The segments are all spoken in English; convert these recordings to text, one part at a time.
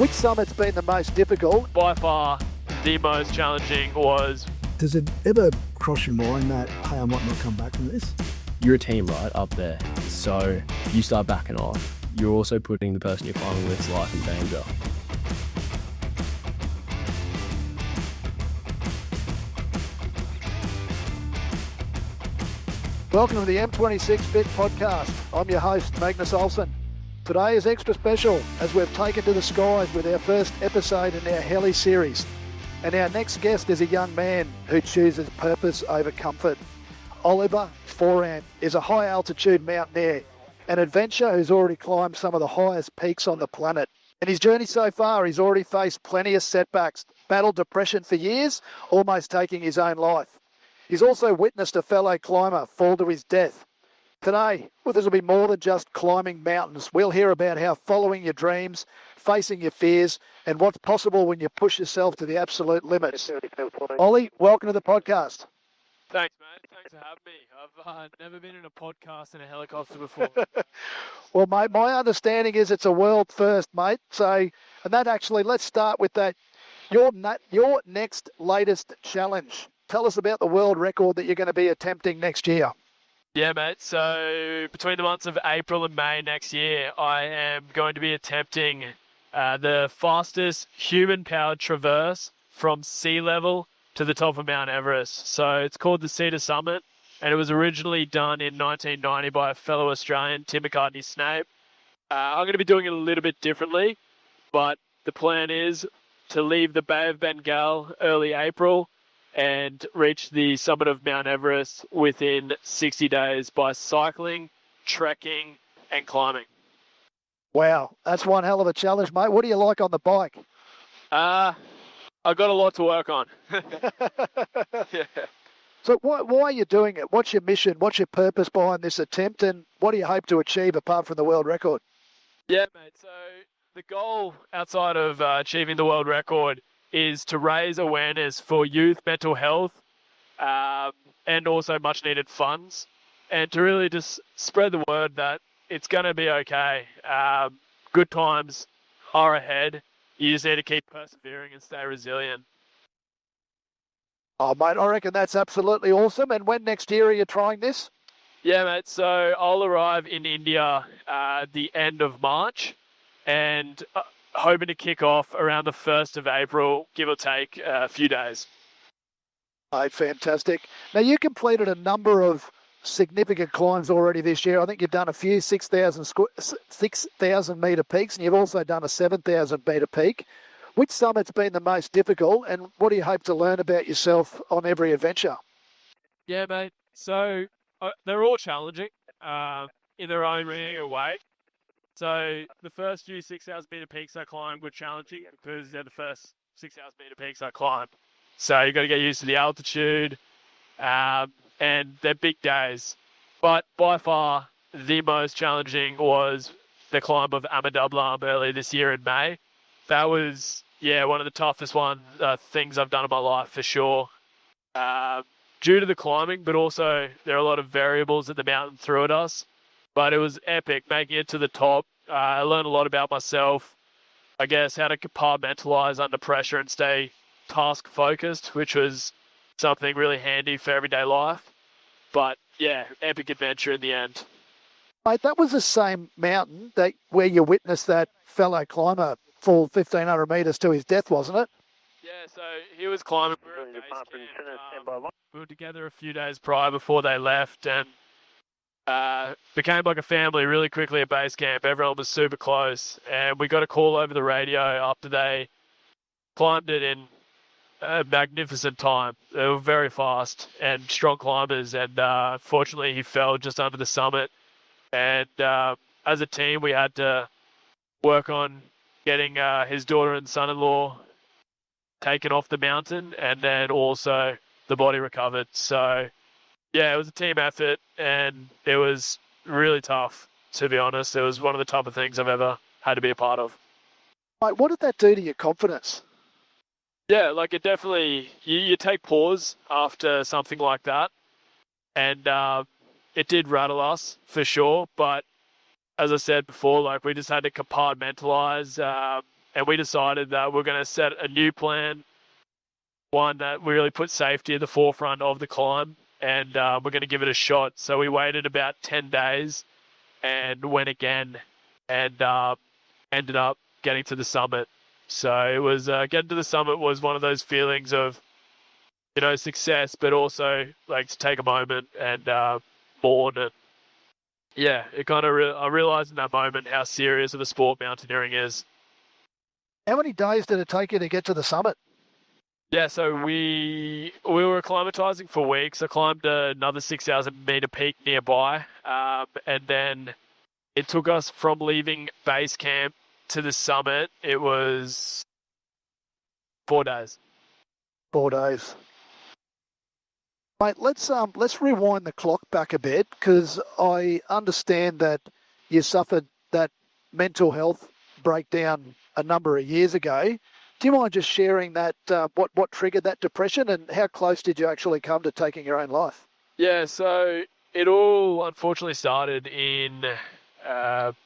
Which summit's been the most difficult? By far, the most challenging was... Does it ever cross your mind that, hey, I might not come back from this? You're a team, right, up there. So you start backing off. You're also putting the person you're climbing with's life in danger. Welcome to the M26 Bit Podcast. I'm your host, Magnus Olson. Today is extra special as we've taken to the skies with our first episode in our heli series. And our next guest is a young man who chooses purpose over comfort. Oliver Foran is a high-altitude mountaineer, an adventurer who's already climbed some of the highest peaks on the planet. In his journey so far, he's already faced plenty of setbacks, battled depression for years, almost taking his own life. He's also witnessed a fellow climber fall to his death. Today, well, this will be more than just climbing mountains. We'll hear about how following your dreams, facing your fears, and what's possible when you push yourself to the absolute limits. Ollie, welcome to the podcast. Thanks, mate. Thanks for having me. I've never been in a podcast in a helicopter before. Well, mate, my understanding is it's a world first, mate. So, and that actually, let's start with that. Your next latest challenge. Tell us about the world record that you're going to be attempting next year. Yeah, mate. So between the months of April and May next year, I am going to be attempting the fastest human-powered traverse from sea level to the top of Mount Everest. So it's called the Cedar Summit, and it was originally done in 1990 by a fellow Australian, Tim McCartney-Snape. I'm going to be doing it a little bit differently, but the plan is to leave the Bay of Bengal early April and reach the summit of Mount Everest within 60 days by cycling, trekking, and climbing. Wow, that's one hell of a challenge, mate. What do you like on the bike? I've got a lot to work on. Yeah. So why are you doing it? What's your mission? What's your purpose behind this attempt? And what do you hope to achieve apart from the world record? Yeah, mate. So the goal outside of achieving the world record is to raise awareness for youth mental health and also much needed funds, and to really just spread the word that it's going to be okay. Good times are ahead. You just need to keep persevering and stay resilient. Oh, mate, I reckon that's absolutely awesome. And when next year are you trying this? Yeah, mate. So I'll arrive in India the end of March, and hoping to kick off around the 1st of April, give or take a few days. Oh, fantastic. Now, you completed a number of significant climbs already this year. I think you've done a few 6,000 metre peaks, and you've also done a 7,000 metre peak. Which summit's been the most difficult, and what do you hope to learn about yourself on every adventure? Yeah, mate. So they're all challenging in their own way. So the first few 6,000 metre peaks I climbed were challenging because they're the first 6,000 metre peaks I climbed. So you've got to get used to the altitude, and they're big days. But by far, the most challenging was the climb of Amadublam earlier this year in May. That was, one of the toughest things I've done in my life for sure. Due to the climbing, but also there are a lot of variables that the mountain threw at us. But it was epic making it to the top. I learned a lot about myself, I guess, how to compartmentalize under pressure and stay task focused, which was something really handy for everyday life. But yeah, epic adventure in the end. Mate, that was the same mountain where you witnessed that fellow climber fall 1,500 metres to his death, wasn't it? Yeah, so he was climbing. We were together a few days prior before they left, and became like a family really quickly at base camp. Everyone was super close, and we got a call over the radio after they climbed it in a magnificent time. They were very fast and strong climbers, and fortunately he fell just under the summit. And as a team, we had to work on getting his daughter and son-in-law taken off the mountain, and then also the body recovered. So yeah, it was a team effort, and it was really tough, to be honest. It was one of the toughest things I've ever had to be a part of. Mate, what did that do to your confidence? Yeah, like it definitely, you take pause after something like that, and it did rattle us for sure. But as I said before, like we just had to compartmentalize and we decided that we're going to set a new plan, one that really put safety at the forefront of the climb, and we're going to give it a shot. So we waited about 10 days and went again, and ended up getting to the summit. So it was getting to the summit was one of those feelings of, success, but also like to take a moment and mourn. And yeah, it kind of I realized in that moment how serious of a sport mountaineering is. How many days did it take you to get to the summit? Yeah, so we were acclimatizing for weeks. I climbed another 6,000 meter peak nearby, and then it took us from leaving base camp to the summit. It was 4 days. 4 days. Mate, let's rewind the clock back a bit, because I understand that you suffered that mental health breakdown a number of years ago. Do you mind just sharing that, what triggered that depression, and how close did you actually come to taking your own life? Yeah, so it all unfortunately started in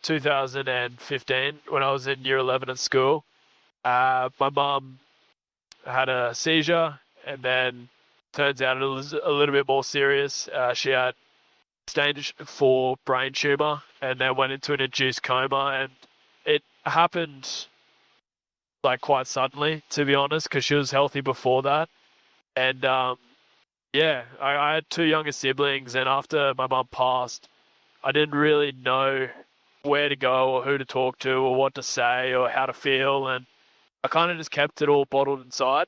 2015 when I was in year 11 at school. My mum had a seizure, and then turns out it was a little bit more serious. She had stage 4 brain tumor, and then went into an induced coma, and it happened like quite suddenly, to be honest, because she was healthy before that. And I had 2 younger siblings, and after my mum passed, I didn't really know where to go or who to talk to or what to say or how to feel, and I kind of just kept it all bottled inside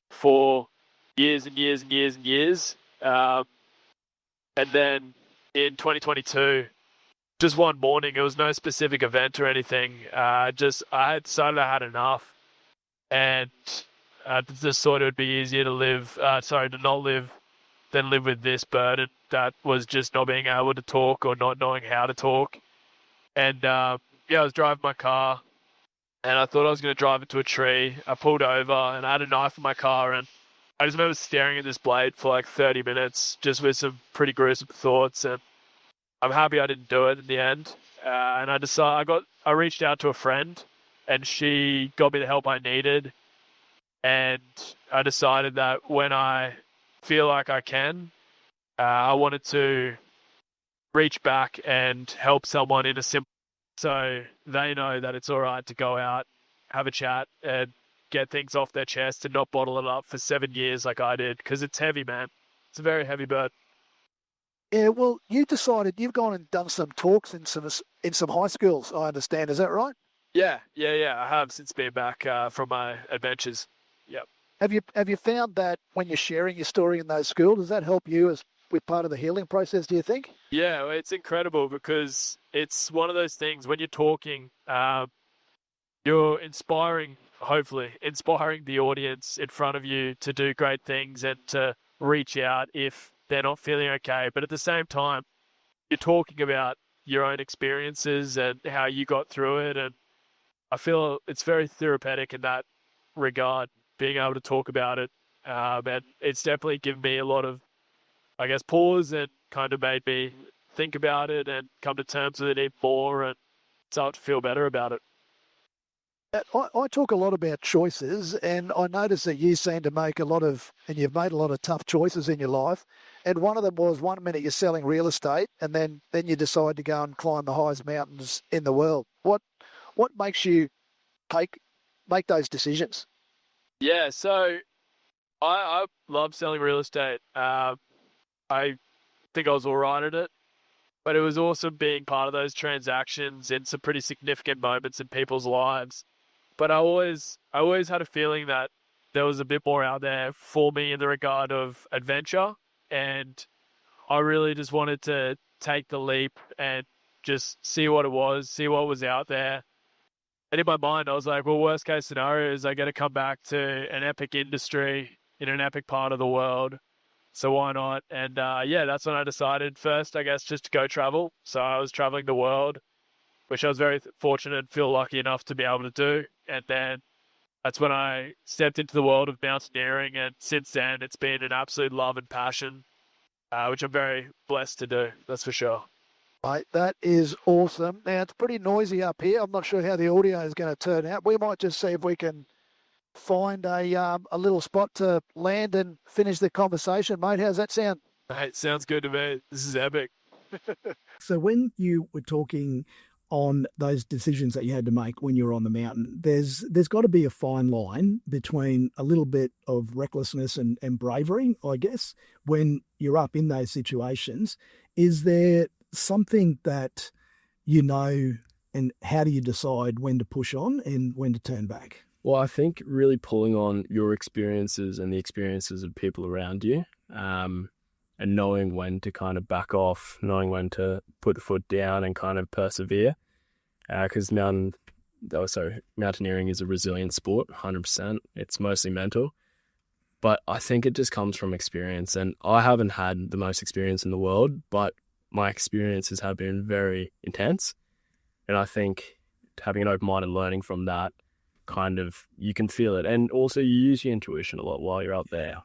for years and years and years and years. And then in 2022, just one morning, it was no specific event or anything. I had decided I had enough, and just thought it would be easier to not live than live with this burden that was just not being able to talk or not knowing how to talk. And I was driving my car, and I thought I was going to drive into a tree. I pulled over, and I had a knife in my car, and I just remember staring at this blade for like 30 minutes, just with some pretty gruesome thoughts. And I'm happy I didn't do it in the end. And I reached out to a friend, and she got me the help I needed. And I decided that when I feel like I can, I wanted to reach back and help someone in a simple, so they know that it's all right to go out, have a chat, and get things off their chest and not bottle it up for 7 years like I did, because it's heavy, man. It's a very heavy burden. Yeah, well, you've gone and done some talks in some high schools, I understand. Is that right? Yeah. I have since been back from my adventures. Yep. Have you found that when you're sharing your story in those schools, does that help you with part of the healing process, do you think? Yeah, it's incredible, because it's one of those things when you're talking, you're hopefully inspiring the audience in front of you to do great things and to reach out if they're not feeling okay. But at the same time, you're talking about your own experiences and how you got through it. And I feel it's very therapeutic in that regard, being able to talk about it. And it's definitely given me a lot of, I guess, pause, and kind of made me think about it and come to terms with it even more and start to feel better about it. I talk a lot about choices, and I notice that you seem to you've made a lot of tough choices in your life. And one of them was, one minute you're selling real estate, and then you decide to go and climb the highest mountains in the world. What makes you make those decisions? Yeah, so I love selling real estate. I think I was all right at it, but it was awesome being part of those transactions in some pretty significant moments in people's lives. But I always had a feeling that there was a bit more out there for me in the regard of adventure, and I really just wanted to take the leap and just see what it was, see what was out there. And in my mind, I was like, well, worst case scenario is I get to come back to an epic industry in an epic part of the world. So why not? And that's when I decided first, I guess, just to go travel. So I was traveling the world, which I was very fortunate and feel lucky enough to be able to do. And then that's when I stepped into the world of mountaineering. And since then, it's been an absolute love and passion, which I'm very blessed to do. That's for sure. Mate, that is awesome. Now, it's pretty noisy up here. I'm not sure how the audio is going to turn out. We might just see if we can find a little spot to land and finish the conversation, mate. How's that sound? Mate, sounds good to me. This is epic. So when you were talking on those decisions that you had to make when you were on the mountain, there's got to be a fine line between a little bit of recklessness and bravery, I guess, when you're up in those situations. Is there something that you know, and how do you decide when to push on and when to turn back? Well, I think really pulling on your experiences and the experiences of people around you, and knowing when to kind of back off, knowing when to put the foot down and kind of persevere. Because mountaineering is a resilient sport, 100%. It's mostly mental. But I think it just comes from experience. And I haven't had the most experience in the world, but my experiences have been very intense. And I think having an open mind and learning from that, kind of, you can feel it. And also you use your intuition a lot while you're up there.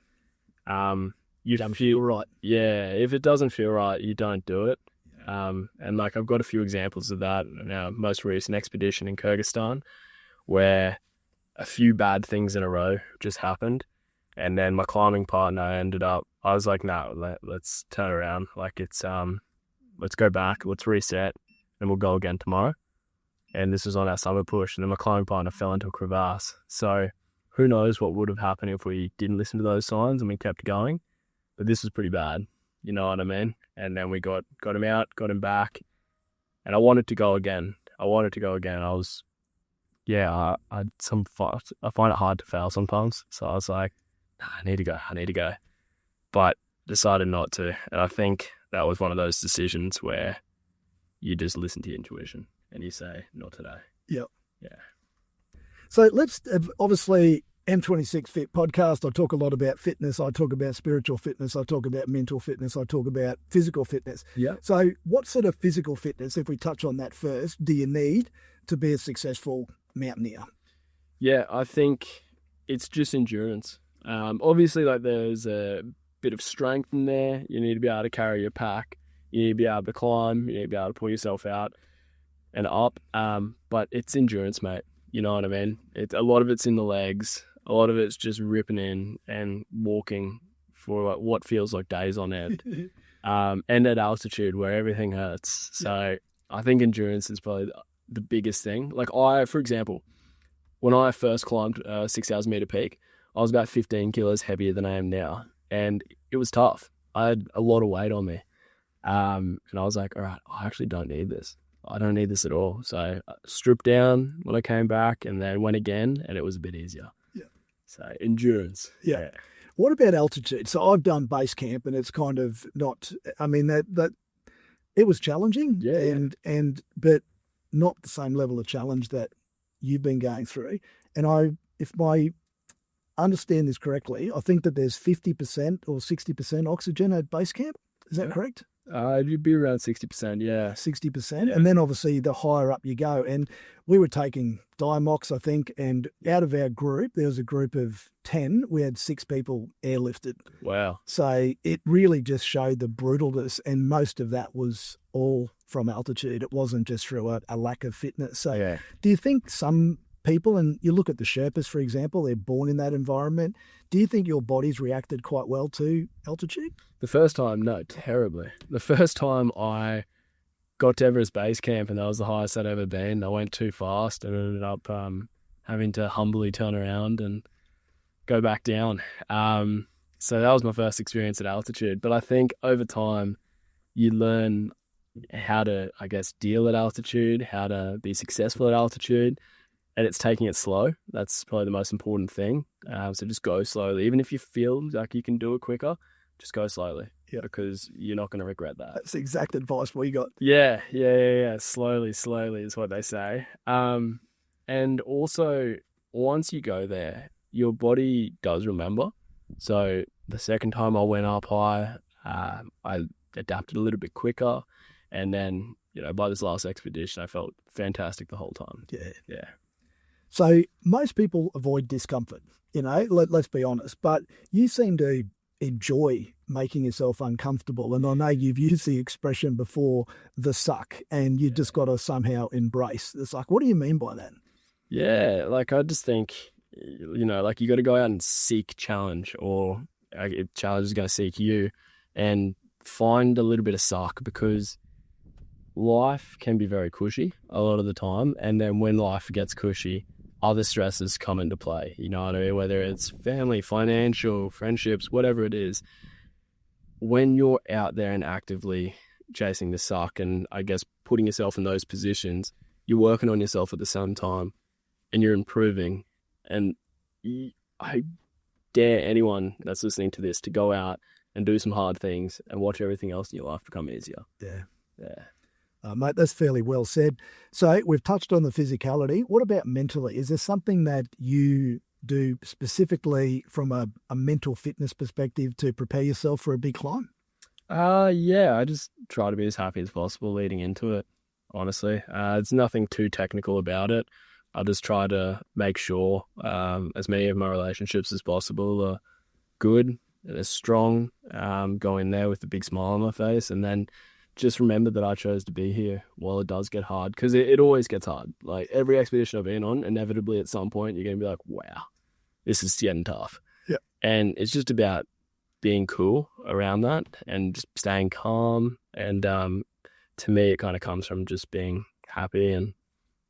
You don't feel right. Yeah, if it doesn't feel right, you don't do it. And like I've got a few examples of that in our most recent expedition in Kyrgyzstan, where a few bad things in a row just happened. And then my climbing partner I was like, no, let's turn around. Like let's go back, let's reset, and we'll go again tomorrow. And this was on our summer push. And then my climbing partner fell into a crevasse. So who knows what would have happened if we didn't listen to those signs and we kept going. But this was pretty bad, you know what I mean? And then we got him out, got him back, and I wanted to go again. I find it hard to fail sometimes. So I was like, nah, I need to go. But decided not to. And I think that was one of those decisions where you just listen to your intuition and you say, not today. Yep. Yeah. So let's, obviously, M26 Fit podcast, I talk a lot about fitness. I talk about spiritual fitness. I talk about mental fitness. I talk about physical fitness. Yeah. So what sort of physical fitness, if we touch on that first, do you need to be a successful mountaineer? Yeah, I think it's just endurance. Obviously, like there's a bit of strength in there. You need to be able to carry your pack. You need to be able to climb. You need to be able to pull yourself out and up. But it's endurance, mate. You know what I mean? A lot of it's in the legs. A lot of it's just ripping in and walking for like what feels like days on end. And at altitude where everything hurts. So I think endurance is probably the biggest thing. Like for example, when I first climbed 6,000 meter peak, I was about 15 kilos heavier than I am now. And it was tough. I had a lot of weight on me. And I was like, all right, I actually don't need this. I don't need this at all. So I stripped down when I came back and then went again, and it was a bit easier. Yeah. So endurance. Yeah. What about altitude? So I've done base camp, and it's kind of not. I mean that it was challenging. Yeah. But not the same level of challenge that you've been going through. And if I understand this correctly, I think that there's 50% or 60% oxygen at base camp. Is that correct? It'd be around 60%, yeah. 60%. Yeah. And then obviously the higher up you go. And we were taking Diamox, I think, and out of our group, there was a group of 10. We had 6 people airlifted. Wow. So it really just showed the brutalness, and most of that was all from altitude. It wasn't just through a lack of fitness. So do you think some people, and you look at the Sherpas, for example, they're born in that environment. Do you think your body's reacted quite well to altitude? The first time, no, terribly. The first time I got to Everest Base Camp, and that was the highest I'd ever been, I went too fast and ended up having to humbly turn around and go back down. So that was my first experience at altitude. But I think over time, you learn how to, I guess, deal at altitude, how to be successful at altitude. And it's taking it slow. That's probably the most important thing. So just go slowly. Even if you feel like you can do it quicker, just go slowly. Yeah. Because you're not going to regret that. That's the exact advice we got. Yeah. Slowly is what they say. And also, once you go there, your body does remember. So the second time I went up high, I adapted a little bit quicker. And then, by this last expedition, I felt fantastic the whole time. Yeah. So most people avoid discomfort, let's be honest, but you seem to enjoy making yourself uncomfortable. And I know you've used the expression before, the suck, and you just got to somehow embrace the suck. What do you mean by that? Yeah, like I just think, like you got to go out and seek challenge, or challenge is going to seek you, and find a little bit of suck, because life can be very cushy a lot of the time. And then when life gets cushy, other stresses come into play. You know what I mean? Whether it's family, financial, friendships, whatever it is. When you're out there and actively chasing the suck, and I guess putting yourself in those positions, you're working on yourself at the same time, and you're improving. And I dare anyone that's listening to this to go out and do some hard things and watch everything else in your life become easier. Yeah. Mate, that's fairly well said. So we've touched on the physicality. What about mentally? Is there something that you do specifically from a mental fitness perspective to prepare yourself for a big climb? Yeah, I just try to be as happy as possible leading into it, honestly. It's nothing too technical about it. I just try to make sure as many of my relationships as possible are good, they're strong, go in there with a big smile on my face, and then just remember that I chose to be here while it does get hard, because it always gets hard. Like every expedition I've been on, inevitably at some point you're going to be like, wow, this is getting tough. Yeah. And it's just about being cool around that and just staying calm. And to me, it kind of comes from just being happy and,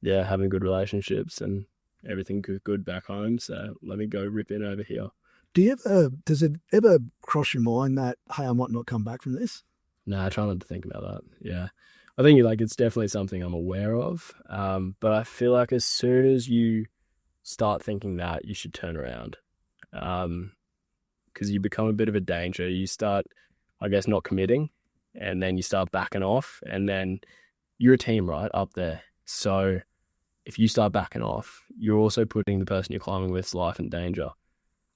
yeah, having good relationships and everything good back home. So let me go rip in over here. Does it ever cross your mind that, hey, I might not come back from this? No, I try not to think about that. Yeah. I think it's definitely something I'm aware of. But I feel like as soon as you start thinking that, you should turn around. Because you become a bit of a danger. You start, I guess, not committing, and then you start backing off, and then you're a team, right, up there. So if you start backing off, you're also putting the person you're climbing with's life in danger.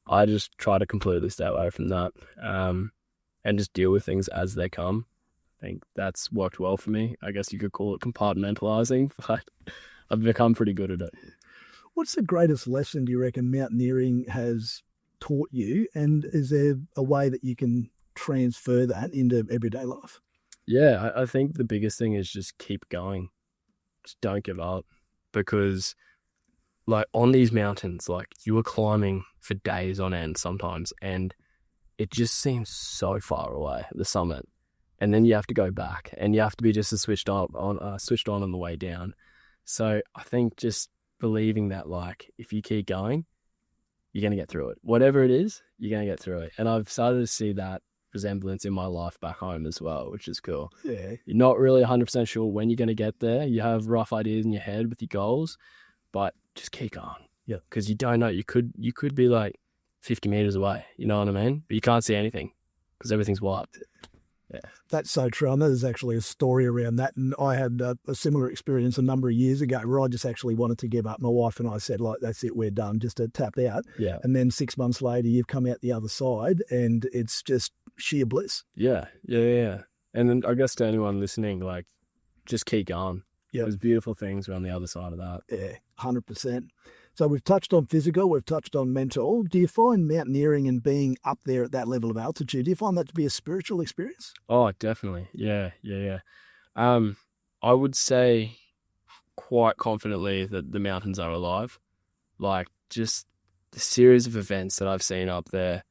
I just try to completely stay away from that, and just deal with things as they come. I think that's worked well for me. I guess you could call it compartmentalizing, but I've become pretty good at it. What's the greatest lesson do you reckon mountaineering has taught you, and is there a way that you can transfer that into everyday life? Yeah, I think the biggest thing is just keep going. Just don't give up, because like on these mountains, like you are climbing for days on end sometimes, and it just seems so far away, the summit. And then you have to go back, and you have to be just as switched on on the way down. So I think just believing that, like, if you keep going, you're going to get through it. Whatever it is, you're going to get through it. And I've started to see that resemblance in my life back home as well, which is cool. Yeah. You're not really 100% sure when you're going to get there. You have rough ideas in your head with your goals, but just keep going. Yeah. Because you don't know. You could be like 50 meters away, you know what I mean? But you can't see anything because everything's wiped. Yeah. That's so true. I know there's actually a story around that, and I had a similar experience a number of years ago where I just actually wanted to give up. My wife and I said, like, that's it, we're done, just to tap out. Yeah. And then 6 months later, you've come out the other side, and it's just sheer bliss. Yeah. And then I guess to anyone listening, like, just keep going. Yeah. There's beautiful things around the other side of that. Yeah, 100%. So we've touched on physical, we've touched on mental. Do you find mountaineering and being up there at that level of altitude, do you find that to be a spiritual experience? Oh, definitely. Yeah. I would say quite confidently that the mountains are alive. Like, just the series of events that I've seen up there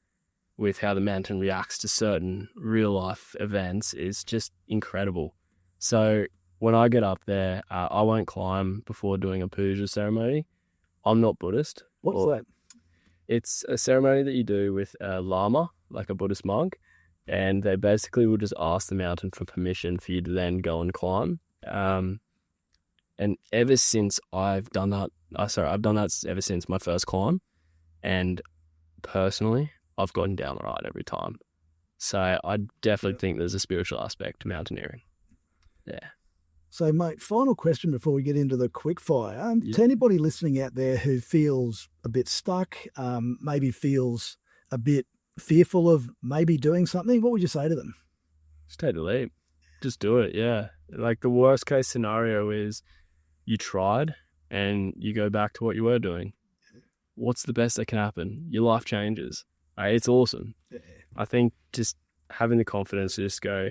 with how the mountain reacts to certain real life events is just incredible. So when I get up there, I won't climb before doing a puja ceremony. I'm not Buddhist. What's that? It's a ceremony that you do with a lama, like a Buddhist monk, and they basically will just ask the mountain for permission for you to then go and climb. And ever since I've done that ever since my first climb, and personally, I've gotten down all right every time. So I definitely think there's a spiritual aspect to mountaineering. Yeah. So, mate, final question before we get into the quick fire. To anybody listening out there who feels a bit stuck, maybe feels a bit fearful of maybe doing something, what would you say to them? Just take the leap. Just do it, yeah. Like, the worst case scenario is you tried and you go back to what you were doing. What's the best that can happen? Your life changes. It's awesome. Yeah. I think just having the confidence to just go,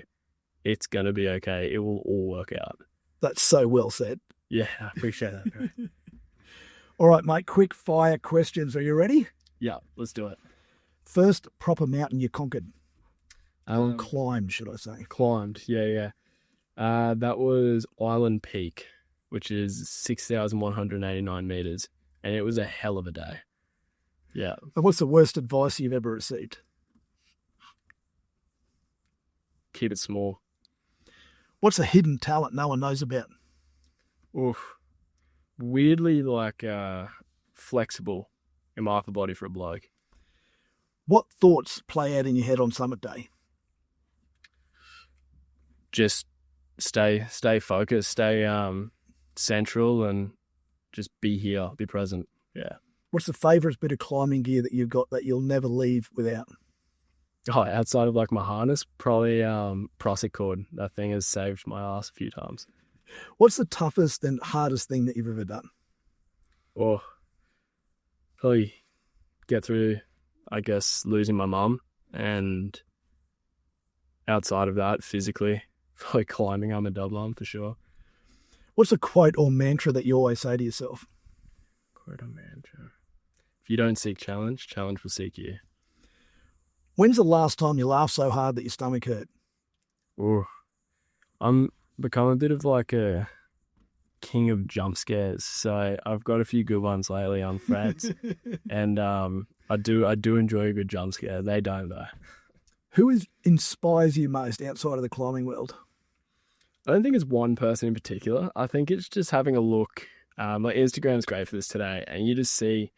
it's going to be okay. It will all work out. That's so well said. Yeah, I appreciate that, bro. All right, mate, quick fire questions. Are you ready? Yeah, let's do it. First proper mountain you conquered. Climbed, should I say. Climbed, yeah. That was Island Peak, which is 6,189 meters, and it was a hell of a day. Yeah. And what's the worst advice you've ever received? Keep it small. What's a hidden talent no one knows about? Oof. Weirdly, flexible in my upper body for a bloke. What thoughts play out in your head on summit day? Just stay focused, stay central, and just be here, be present. Yeah. What's the favourite bit of climbing gear that you've got that you'll never leave without? Oh, outside of my harness, probably Prosic cord. That thing has saved my ass a few times. What's the toughest and hardest thing that you've ever done? Oh, probably get through, I guess, losing my mum, and outside of that, physically, probably climbing I'm a double arm for sure. What's a quote or mantra that you always say to yourself? Quote or mantra. If you don't seek challenge, challenge will seek you. When's the last time you laughed so hard that your stomach hurt? Oh, I'm become a bit of a king of jump scares. So I've got a few good ones lately on threads, and I do enjoy a good jump scare. They don't though. Who inspires you most outside of the climbing world? I don't think it's one person in particular. I think it's just having a look. Instagram's great for this today, and you just see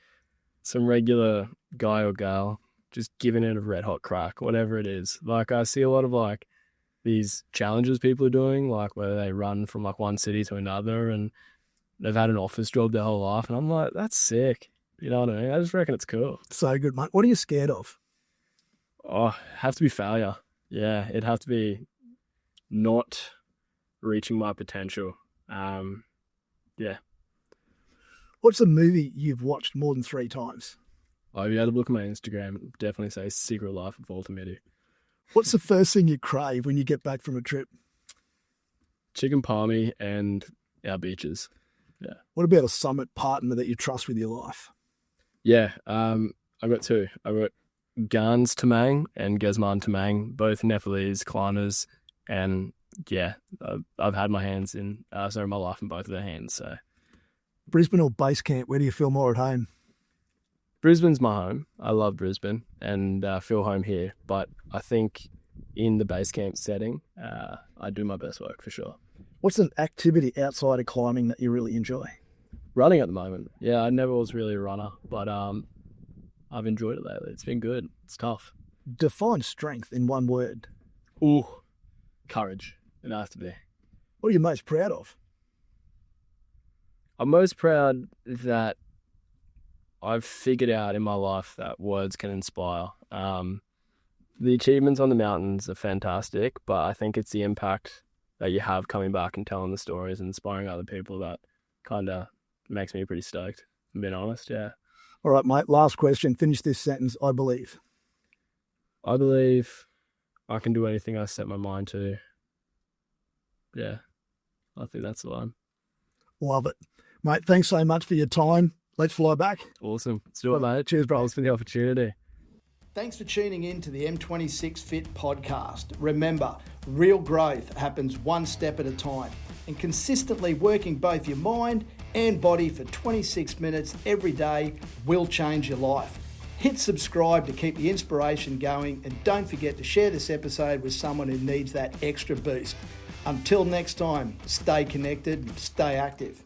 some regular guy or girl just giving it a red hot crack, whatever it is. I see a lot of these challenges people are doing, whether they run from one city to another, and they've had an office job their whole life, and I'm like, that's sick. You know what I mean? I just reckon it's cool. So good, mate. What are you scared of? Oh, have to be failure. Yeah, it'd have to be not reaching my potential. Yeah. What's a movie you've watched more than 3 times? If you had a look at my Instagram, it'd definitely say Secret Life of Walter Mitty. What's the first thing you crave when you get back from a trip? Chicken palmy and our beaches. Yeah. What about a summit partner that you trust with your life? Yeah, I've got 2. I've got Gans Tamang and Gesman Tamang, both Nepalese climbers, and yeah, I've had my hands in my life in both of their hands. So, Brisbane or base camp? Where do you feel more at home? Brisbane's my home. I love Brisbane and feel home here. But I think in the base camp setting, I do my best work for sure. What's an activity outside of climbing that you really enjoy? Running at the moment. Yeah, I never was really a runner, but I've enjoyed it lately. It's been good. It's tough. Define strength in one word. Ooh, courage. It has to be. What are you most proud of? I'm most proud that I've figured out in my life that words can inspire. The achievements on the mountains are fantastic, but I think it's the impact that you have coming back and telling the stories and inspiring other people that kind of makes me pretty stoked, I'm being honest, yeah. All right, mate, last question. Finish this sentence. I believe. I believe I can do anything I set my mind to. Yeah, I think that's the line. Love it. Mate, thanks so much for your time. Let's fly back. Awesome. Let's do it, mate. Cheers, bro. Thanks for the opportunity. Thanks for tuning in to the M26 Fit podcast. Remember, real growth happens one step at a time, and consistently working both your mind and body for 26 minutes every day will change your life. Hit subscribe to keep the inspiration going, and don't forget to share this episode with someone who needs that extra boost. Until next time, stay connected and stay active.